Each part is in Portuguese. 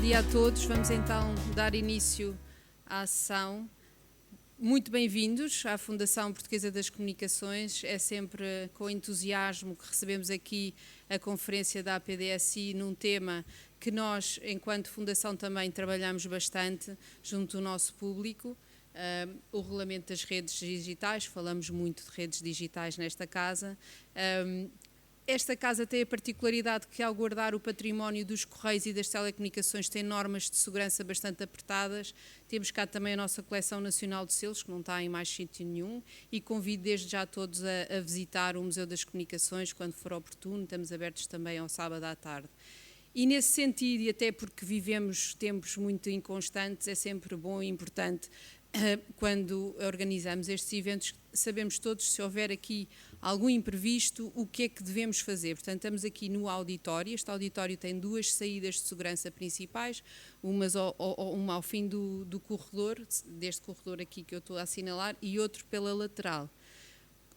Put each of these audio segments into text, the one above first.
dia a todos. Vamos então dar início à sessão. Muito bem-vindos à Fundação Portuguesa das Comunicações. É sempre com entusiasmo que recebemos aqui a conferência da APDSI num tema que nós, enquanto Fundação, também trabalhamos bastante junto do nosso público. O regulamento das redes digitais, falamos muito de redes digitais nesta casa. Esta casa tem a particularidade que, ao guardar o património dos Correios e das telecomunicações, tem normas de segurança bastante apertadas. Temos cá também a nossa coleção nacional de selos, que não está em mais sítio nenhum, e convido desde já todos a visitar o Museu das Comunicações quando for oportuno. Estamos abertos também ao sábado à tarde. E nesse sentido, e até porque vivemos tempos muito inconstantes, é sempre bom e importante quando organizamos estes eventos, sabemos todos, se houver aqui algum imprevisto, o que é que devemos fazer. Portanto, estamos aqui no auditório. Este auditório tem duas saídas de segurança principais, uma ao fim do corredor, deste corredor aqui que eu estou a assinalar, e outro pela lateral.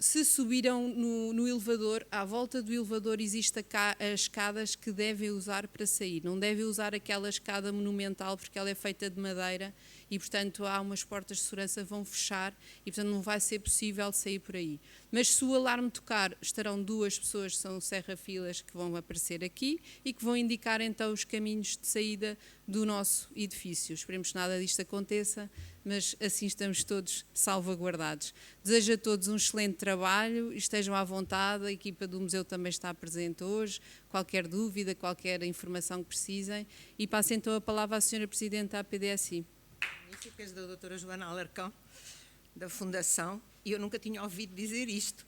Se subiram no elevador, à volta do elevador existem as escadas que devem usar para sair. Não devem usar aquela escada monumental porque ela é feita de madeira e, portanto, há umas portas de segurança que vão fechar e, portanto, não vai ser possível sair por aí. Mas se o alarme tocar, estarão duas pessoas, que são serra-filas, que vão aparecer aqui e que vão indicar, então, os caminhos de saída do nosso edifício. Esperemos que nada disto aconteça, mas assim estamos todos salvaguardados. Desejo a todos um excelente trabalho, estejam à vontade, a equipa do museu também está presente hoje, qualquer dúvida, qualquer informação que precisem. E passo então a palavra à Sra. Presidente da APDSI. Magníficas da doutora Joana Alarcão, da Fundação, e eu nunca tinha ouvido dizer isto,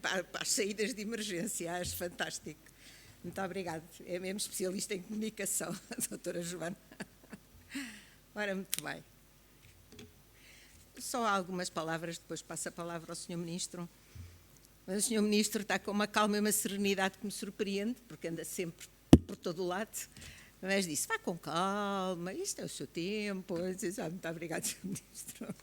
para as saídas de emergência. Acho fantástico. Muito obrigada. É mesmo especialista em comunicação, a doutora Joana. Ora, muito bem. Só algumas palavras, depois passo a palavra ao Sr. Ministro. Mas o Sr. Ministro está com uma calma e uma serenidade que me surpreende, porque anda sempre por todo o lado. Mas disse, vá com calma, isto é o seu tempo. Eu disse, muito obrigado, Sr. Ministro.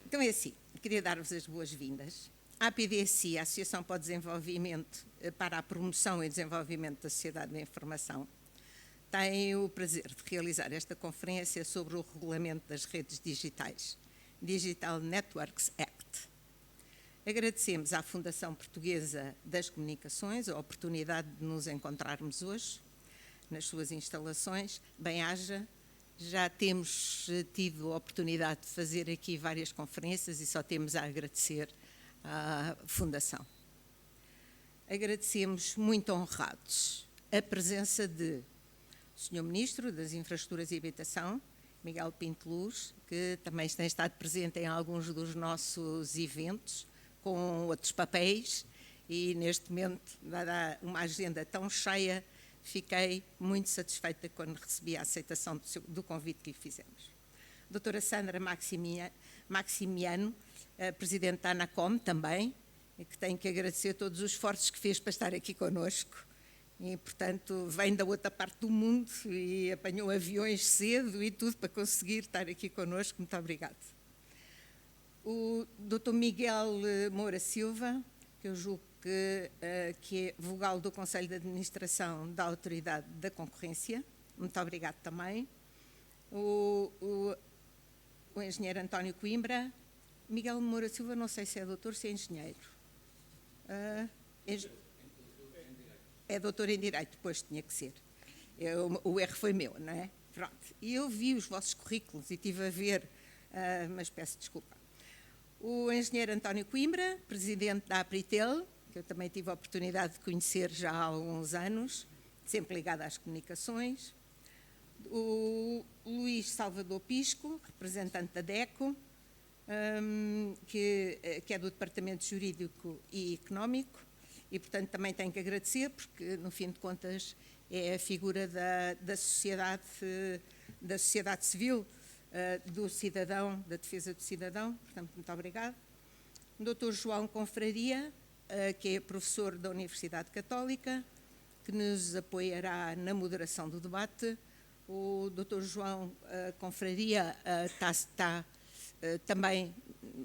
Então é assim, queria dar-vos as boas-vindas. A APDSI, a Associação para o Desenvolvimento, para a Promoção e Desenvolvimento da Sociedade da Informação, tem o prazer de realizar esta conferência sobre o regulamento das redes digitais, Digital Networks Act. Agradecemos à Fundação Portuguesa das Comunicações a oportunidade de nos encontrarmos hoje nas suas instalações. Bem-haja, já temos tido a oportunidade de fazer aqui várias conferências e só temos a agradecer à Fundação. Agradecemos muito honrados a presença de Sr. Ministro das Infraestruturas e Habitação, Miguel Pinto Luz, que também tem estado presente em alguns dos nossos eventos, com outros papéis, e neste momento, dada uma agenda tão cheia, fiquei muito satisfeita quando recebi a aceitação do convite que lhe fizemos. Doutora Sandra Maximiano, Presidente da ANACOM também, que tenho que agradecer todos os esforços que fez para estar aqui connosco. E, portanto, vem da outra parte do mundo e apanhou aviões cedo e tudo para conseguir estar aqui connosco. Muito obrigado. O Dr. Miguel Moura Silva, que eu julgo que é vogal do Conselho de Administração da Autoridade da Concorrência. Muito obrigado também. O engenheiro António Coimbra. Miguel Moura Silva, não sei se é doutor, se é engenheiro. É doutor em Direito, depois tinha que ser. O erro foi meu, não é? Pronto. E eu vi os vossos currículos e estive a ver, mas peço desculpa. O engenheiro António Coimbra, presidente da Apritel, que eu também tive a oportunidade de conhecer já há alguns anos, sempre ligado às comunicações. O Luís Salvador Pisco, representante da DECO, que é do Departamento Jurídico e Económico, e, portanto, também tenho que agradecer, porque, no fim de contas, é a figura da sociedade civil, do cidadão, da defesa do cidadão. Portanto, muito obrigado. O Dr. João Confraria, que é professor da Universidade Católica, que nos apoiará na moderação do debate. O Dr. João Confraria também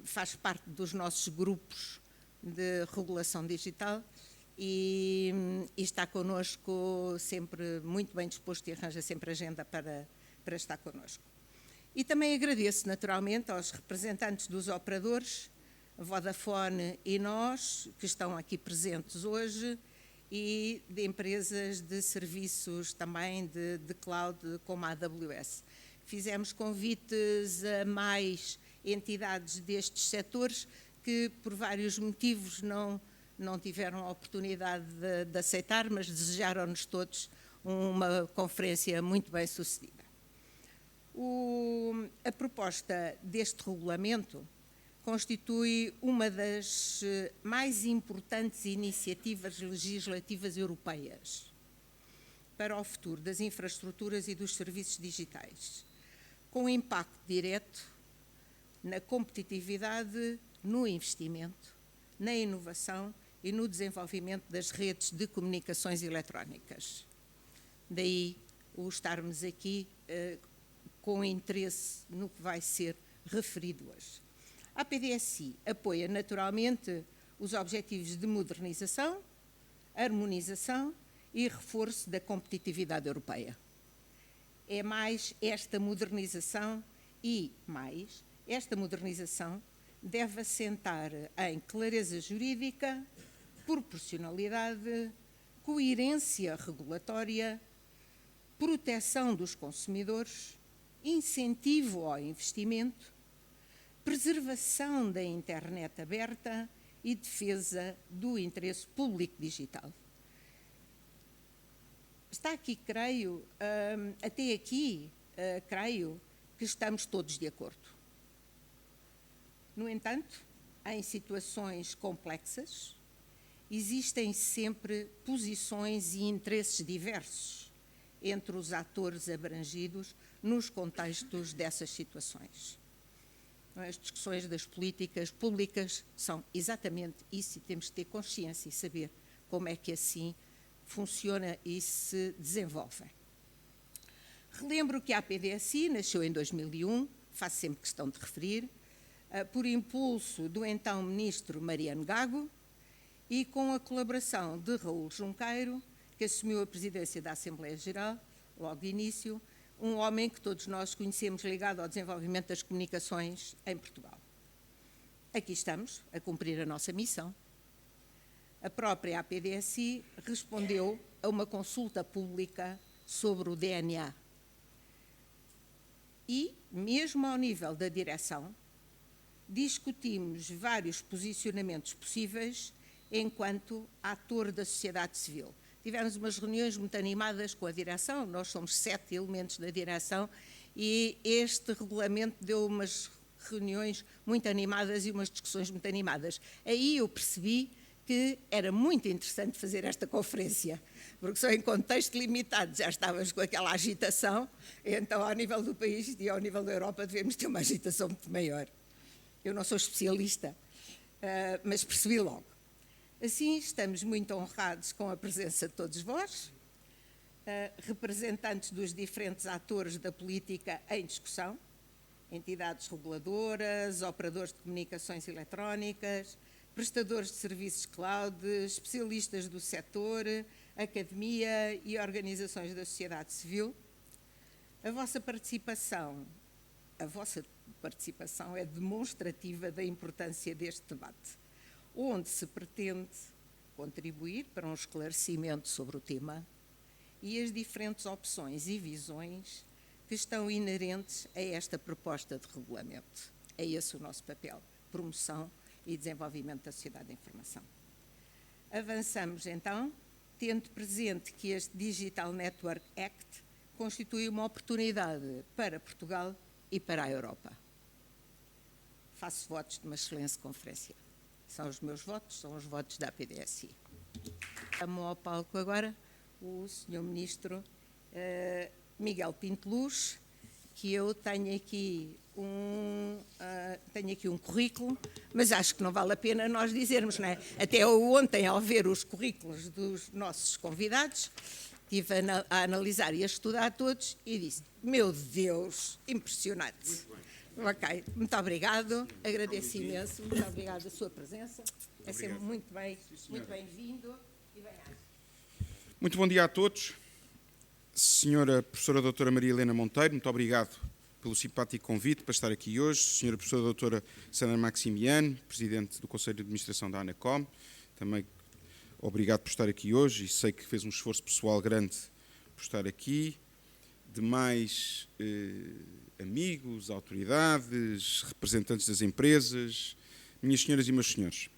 faz parte dos nossos grupos de regulação digital e está connosco sempre muito bem disposto e arranja sempre agenda para estar connosco. E também agradeço naturalmente aos representantes dos operadores, Vodafone e nós, que estão aqui presentes hoje, e de empresas de serviços também de cloud, como a AWS. Fizemos convites a mais entidades destes setores que, por vários motivos, não tiveram a oportunidade de aceitar, mas desejaram-nos todos uma conferência muito bem sucedida. A proposta deste regulamento constitui uma das mais importantes iniciativas legislativas europeias para o futuro das infraestruturas e dos serviços digitais, com impacto direto na competitividade, no investimento, na inovação e no desenvolvimento das redes de comunicações eletrónicas. Daí o estarmos aqui com interesse no que vai ser referido hoje. A PDSI apoia naturalmente os objetivos de modernização, harmonização e reforço da competitividade europeia. É mais esta modernização deve assentar em clareza jurídica, proporcionalidade, coerência regulatória, proteção dos consumidores, incentivo ao investimento, preservação da internet aberta e defesa do interesse público digital. Está aqui, creio, até aqui, creio que estamos todos de acordo. No entanto, em situações complexas, existem sempre posições e interesses diversos entre os atores abrangidos nos contextos dessas situações. As discussões das políticas públicas são exatamente isso e temos de ter consciência e saber como é que assim funciona e se desenvolve. Relembro que a PDSI nasceu em 2001, faço sempre questão de referir, por impulso do então ministro Mariano Gago e com a colaboração de Raul Junqueiro, que assumiu a presidência da Assembleia Geral, logo de início, um homem que todos nós conhecemos ligado ao desenvolvimento das comunicações em Portugal. Aqui estamos a cumprir a nossa missão. A própria APDSI respondeu a uma consulta pública sobre o DNA. E, mesmo ao nível da direção, discutimos vários posicionamentos possíveis enquanto ator da sociedade civil. Tivemos umas reuniões muito animadas com a direção, nós somos 7 elementos da direção e este regulamento deu umas reuniões muito animadas e umas discussões muito animadas. Aí eu percebi que era muito interessante fazer esta conferência, porque só em contexto limitado já estávamos com aquela agitação, então ao nível do país e ao nível da Europa devemos ter uma agitação muito maior. Eu não sou especialista, mas percebi logo. Assim, estamos muito honrados com a presença de todos vós, representantes dos diferentes atores da política em discussão, entidades reguladoras, operadores de comunicações eletrónicas, prestadores de serviços cloud, especialistas do setor, academia e organizações da sociedade civil. A vossa participação é demonstrativa da importância deste debate, onde se pretende contribuir para um esclarecimento sobre o tema e as diferentes opções e visões que estão inerentes a esta proposta de regulamento. É esse o nosso papel, promoção e desenvolvimento da sociedade da informação. Avançamos, então, tendo presente que este Digital Network Act constitui uma oportunidade para Portugal e para a Europa. Faço votos de uma excelente conferência. São os meus votos, são os votos da APDSI. Chamo ao palco agora o Sr. Ministro Miguel Pinto Luz, que eu tenho aqui um currículo, mas acho que não vale a pena nós dizermos, não é? Até ontem, ao ver os currículos dos nossos convidados, estive a analisar e a estudar todos e disse, meu Deus, impressionante. Ok, muito obrigado, agradeço imenso, muito obrigado a sua presença, é sempre muito bem-vindo Muito bom dia a todos. Senhora Professora Doutora Maria Helena Monteiro, muito obrigado pelo simpático convite para estar aqui hoje. Senhora Professora Doutora Sandra Maximiano, Presidente do Conselho de Administração da ANACOM, também obrigado por estar aqui hoje e sei que fez um esforço pessoal grande por estar aqui. Demais amigos, autoridades, representantes das empresas, minhas senhoras e meus senhores.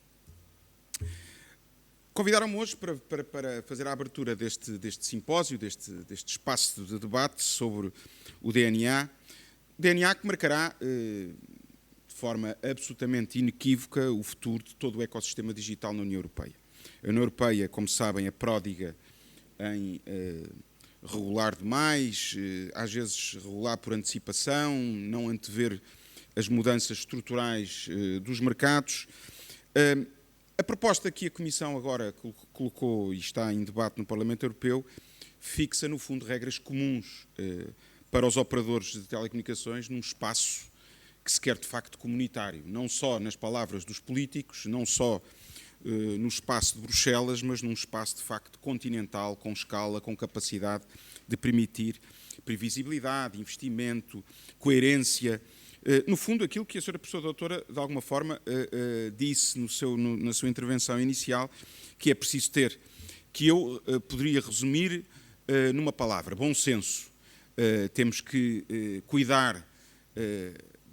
Convidaram-me hoje para fazer a abertura deste simpósio, deste espaço de debate sobre o DNA. DNA que marcará de forma absolutamente inequívoca o futuro de todo o ecossistema digital na União Europeia. A União Europeia, como sabem, é pródiga em regular demais, às vezes regular por antecipação, não antever as mudanças estruturais dos mercados. A proposta que a Comissão agora colocou e está em debate no Parlamento Europeu fixa, no fundo, regras comuns para os operadores de telecomunicações num espaço que se quer, de facto, comunitário, não só nas palavras dos políticos, não só no espaço de Bruxelas, mas num espaço, de facto, continental, com escala, com capacidade de permitir previsibilidade, investimento, coerência. No fundo, aquilo que a Sra. Professora Doutora, de alguma forma, disse na sua intervenção inicial, que é preciso ter, que eu poderia resumir numa palavra: bom senso. Temos que cuidar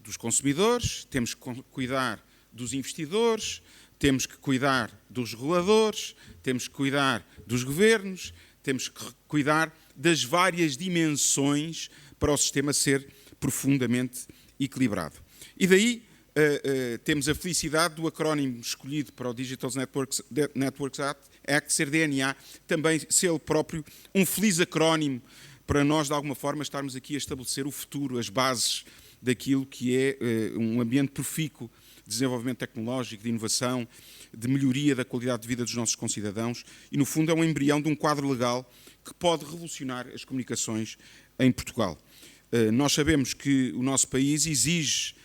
dos consumidores, temos que cuidar dos investidores, temos que cuidar dos reguladores, temos que cuidar dos governos, temos que cuidar das várias dimensões para o sistema ser profundamente equilibrado. E daí temos a felicidade do acrónimo escolhido para o Digital Networks Act ser DNA, também ser ele próprio um feliz acrónimo para nós, de alguma forma, estarmos aqui a estabelecer o futuro, as bases daquilo que é um ambiente profícuo de desenvolvimento tecnológico, de inovação, de melhoria da qualidade de vida dos nossos concidadãos e, no fundo, é um embrião de um quadro legal que pode revolucionar as comunicações em Portugal. Nós sabemos que o nosso país exige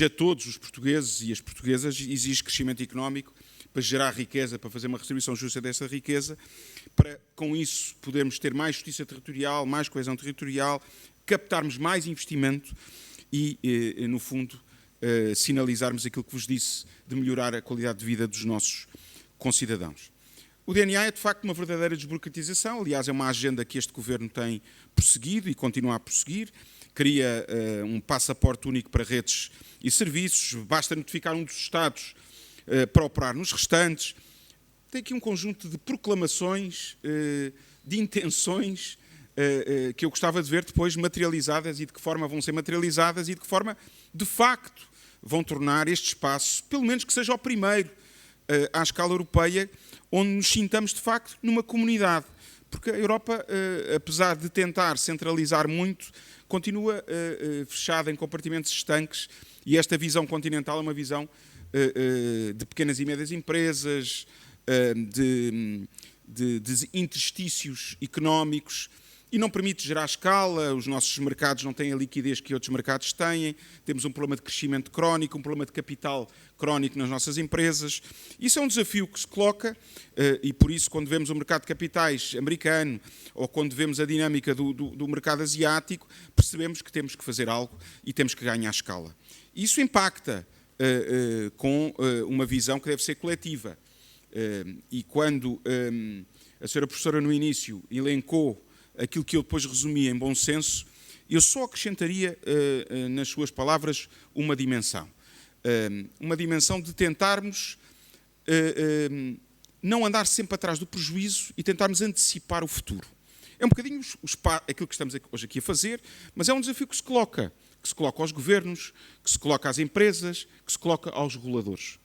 a todos os portugueses e as portuguesas, exige crescimento económico para gerar riqueza, para fazer uma redistribuição justa dessa riqueza, para, com isso, podermos ter mais justiça territorial, mais coesão territorial, captarmos mais investimento e, no fundo, sinalizarmos aquilo que vos disse de melhorar a qualidade de vida dos nossos concidadãos. O DNA é, de facto, uma verdadeira desburocratização, aliás, é uma agenda que este Governo tem prosseguido e continua a prosseguir. Cria um passaporte único para redes e serviços, basta notificar um dos Estados para operar nos restantes. Tem aqui um conjunto de proclamações, de intenções, que eu gostava de ver depois materializadas e de que forma vão ser materializadas e de que forma, de facto, vão tornar este espaço, pelo menos que seja o primeiro, à escala europeia, onde nos sintamos, de facto, numa comunidade. Porque a Europa, apesar de tentar centralizar muito, continua fechada em compartimentos estanques e esta visão continental é uma visão de pequenas e médias empresas, de interstícios económicos, e não permite gerar escala, os nossos mercados não têm a liquidez que outros mercados têm, temos um problema de crescimento crónico, um problema de capital crónico nas nossas empresas. Isso é um desafio que se coloca e por isso quando vemos o mercado de capitais americano ou quando vemos a dinâmica do mercado asiático, percebemos que temos que fazer algo e temos que ganhar escala. Isso impacta com uma visão que deve ser coletiva. E quando a senhora professora no início elencou aquilo que eu depois resumi em bom senso, eu só acrescentaria nas suas palavras uma dimensão. Uma dimensão de tentarmos não andar sempre atrás do prejuízo e tentarmos antecipar o futuro. É um bocadinho aquilo que estamos hoje aqui a fazer, mas é um desafio que se coloca aos governos, que se coloca às empresas, que se coloca aos reguladores.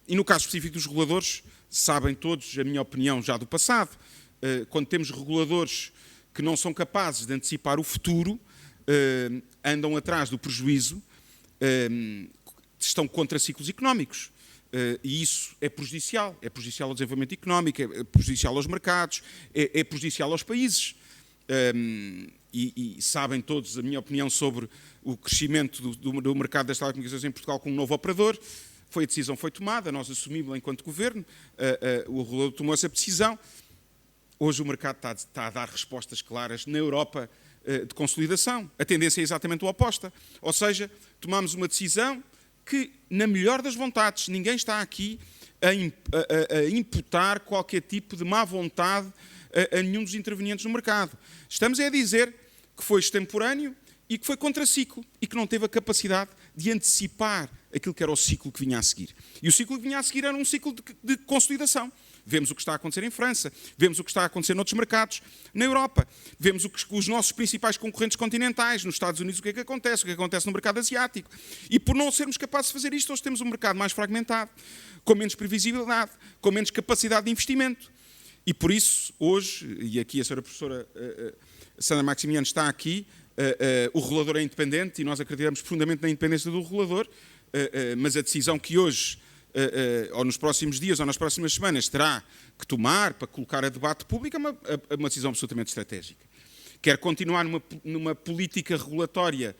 E no caso específico dos reguladores, sabem todos a minha opinião já do passado, quando temos reguladores que não são capazes de antecipar o futuro, andam atrás do prejuízo, estão contra ciclos económicos. E isso é prejudicial ao desenvolvimento económico, é prejudicial aos mercados, é prejudicial aos países. E sabem todos a minha opinião sobre o crescimento do mercado das telecomunicações em Portugal com um novo operador. a decisão foi tomada, nós assumimos enquanto governo, o regulador tomou essa decisão. Hoje o mercado está a dar respostas claras na Europa de consolidação. A tendência é exatamente o oposta. Ou seja, tomámos uma decisão que, na melhor das vontades, ninguém está aqui a imputar qualquer tipo de má vontade a nenhum dos intervenientes no mercado. Estamos a dizer que foi extemporâneo e que foi contraciclo e que não teve a capacidade de antecipar aquilo que era o ciclo que vinha a seguir. E o ciclo que vinha a seguir era um ciclo de consolidação. Vemos o que está a acontecer em França, vemos o que está a acontecer noutros mercados na Europa, vemos os nossos principais concorrentes continentais, nos Estados Unidos, o que é que acontece no mercado asiático. E por não sermos capazes de fazer isto, hoje temos um mercado mais fragmentado, com menos previsibilidade, com menos capacidade de investimento. E por isso, hoje, e aqui a senhora professora Sandra Maximiano está aqui, o regulador é independente e nós acreditamos profundamente na independência do regulador, mas a decisão que hoje, ou nos próximos dias ou nas próximas semanas, terá que tomar para colocar a debate público é uma decisão absolutamente estratégica. Quer continuar numa política regulatória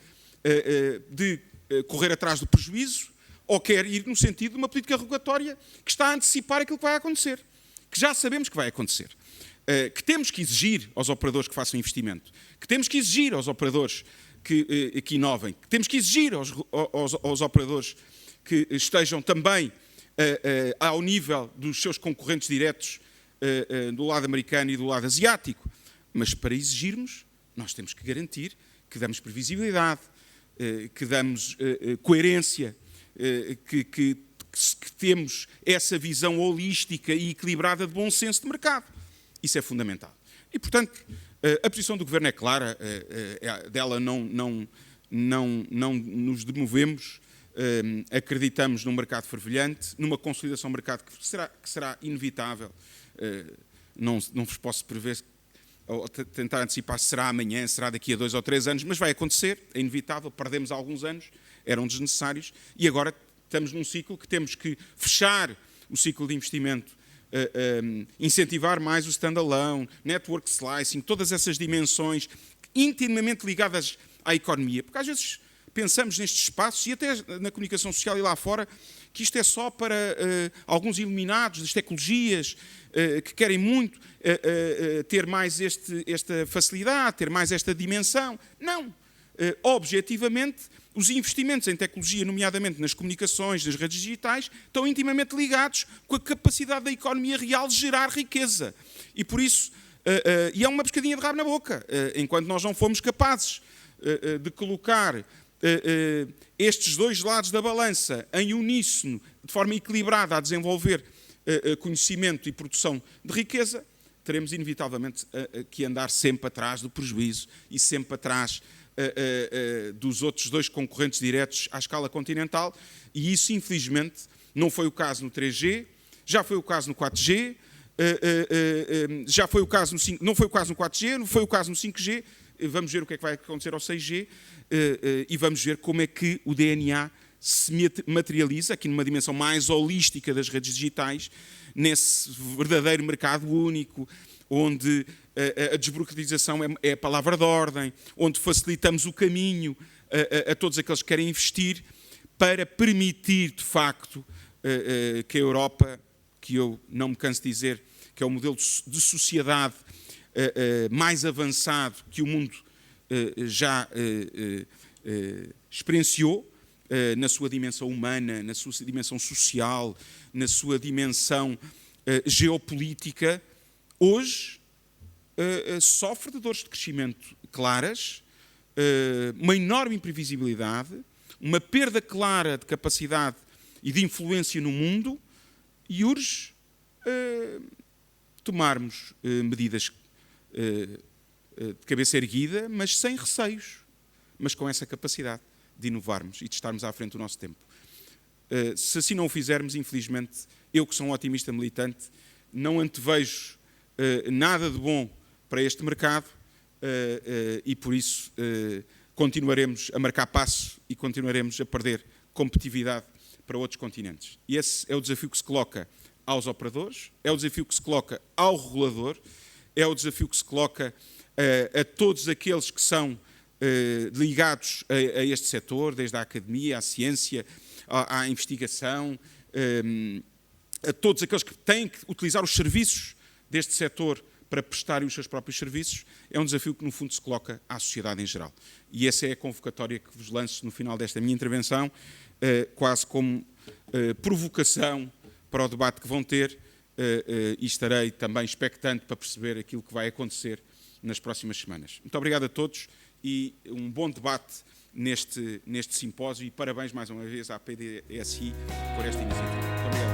de correr atrás do prejuízo, ou quer ir no sentido de uma política regulatória que está a antecipar aquilo que vai acontecer, que já sabemos que vai acontecer. Que temos que exigir aos operadores que façam investimento, que temos que exigir aos operadores que inovem, que temos que exigir aos operadores que estejam também ao nível dos seus concorrentes diretos do lado americano e do lado asiático. Mas para exigirmos, nós temos que garantir que damos previsibilidade, que damos coerência, que temos essa visão holística e equilibrada de bom senso de mercado. Isso é fundamental. E, portanto, a posição do Governo é clara, dela não nos demovemos, acreditamos num mercado fervilhante, numa consolidação do mercado que será inevitável. Não vos posso prever, ou tentar antecipar se será amanhã, será daqui a 2 ou 3 anos, mas vai acontecer, é inevitável, perdemos alguns anos, eram desnecessários, e agora estamos num ciclo que temos que fechar o ciclo de investimento, incentivar mais o standalone, network slicing, todas essas dimensões intimamente ligadas à economia, porque às vezes pensamos nestes espaços, e até na comunicação social e lá fora, que isto é só para alguns iluminados das tecnologias, que querem muito ter mais esta facilidade, ter mais esta dimensão. Não. Objetivamente, os investimentos em tecnologia, nomeadamente nas comunicações, nas redes digitais, estão intimamente ligados com a capacidade da economia real de gerar riqueza. E por isso, e é uma pescadinha de rabo na boca, enquanto nós não fomos capazes de colocar estes dois lados da balança em uníssono, de forma equilibrada, a desenvolver conhecimento e produção de riqueza, teremos inevitavelmente que andar sempre atrás do prejuízo e sempre atrás dos outros dois concorrentes diretos à escala continental, e isso, infelizmente, não foi o caso no 3G, já foi o caso no 4G, já foi o caso no 5, não foi o caso no 4G, não foi o caso no 5G, vamos ver o que é que vai acontecer ao 6G, e vamos ver como é que o DNA se materializa, aqui numa dimensão mais holística das redes digitais, nesse verdadeiro mercado único, onde a desburocratização é a palavra de ordem, onde facilitamos o caminho a todos aqueles que querem investir, para permitir, de facto, que a Europa, que eu não me canso de dizer, que é o modelo de sociedade mais avançado que o mundo já experienciou, na sua dimensão humana, na sua dimensão social, na sua dimensão geopolítica, hoje sofre de dores de crescimento claras, uma enorme imprevisibilidade, uma perda clara de capacidade e de influência no mundo, e urge tomarmos medidas de cabeça erguida, mas sem receios, mas com essa capacidade de inovarmos e de estarmos à frente do nosso tempo. Se assim não o fizermos, infelizmente, eu que sou um otimista militante, não antevejo nada de bom para este mercado, e por isso continuaremos a marcar passo e continuaremos a perder competitividade para outros continentes. E esse é o desafio que se coloca aos operadores, é o desafio que se coloca ao regulador, é o desafio que se coloca a todos aqueles que são ligados a este setor, desde a academia, à ciência, à investigação, a todos aqueles que têm que utilizar os serviços deste setor para prestarem os seus próprios serviços, é um desafio que, no fundo, se coloca à sociedade em geral. E essa é a convocatória que vos lanço no final desta minha intervenção, quase como provocação para o debate que vão ter, e estarei também expectante para perceber aquilo que vai acontecer nas próximas semanas. Muito obrigado a todos e um bom debate neste simpósio, e parabéns mais uma vez à PDSI por esta iniciativa. Muito obrigado.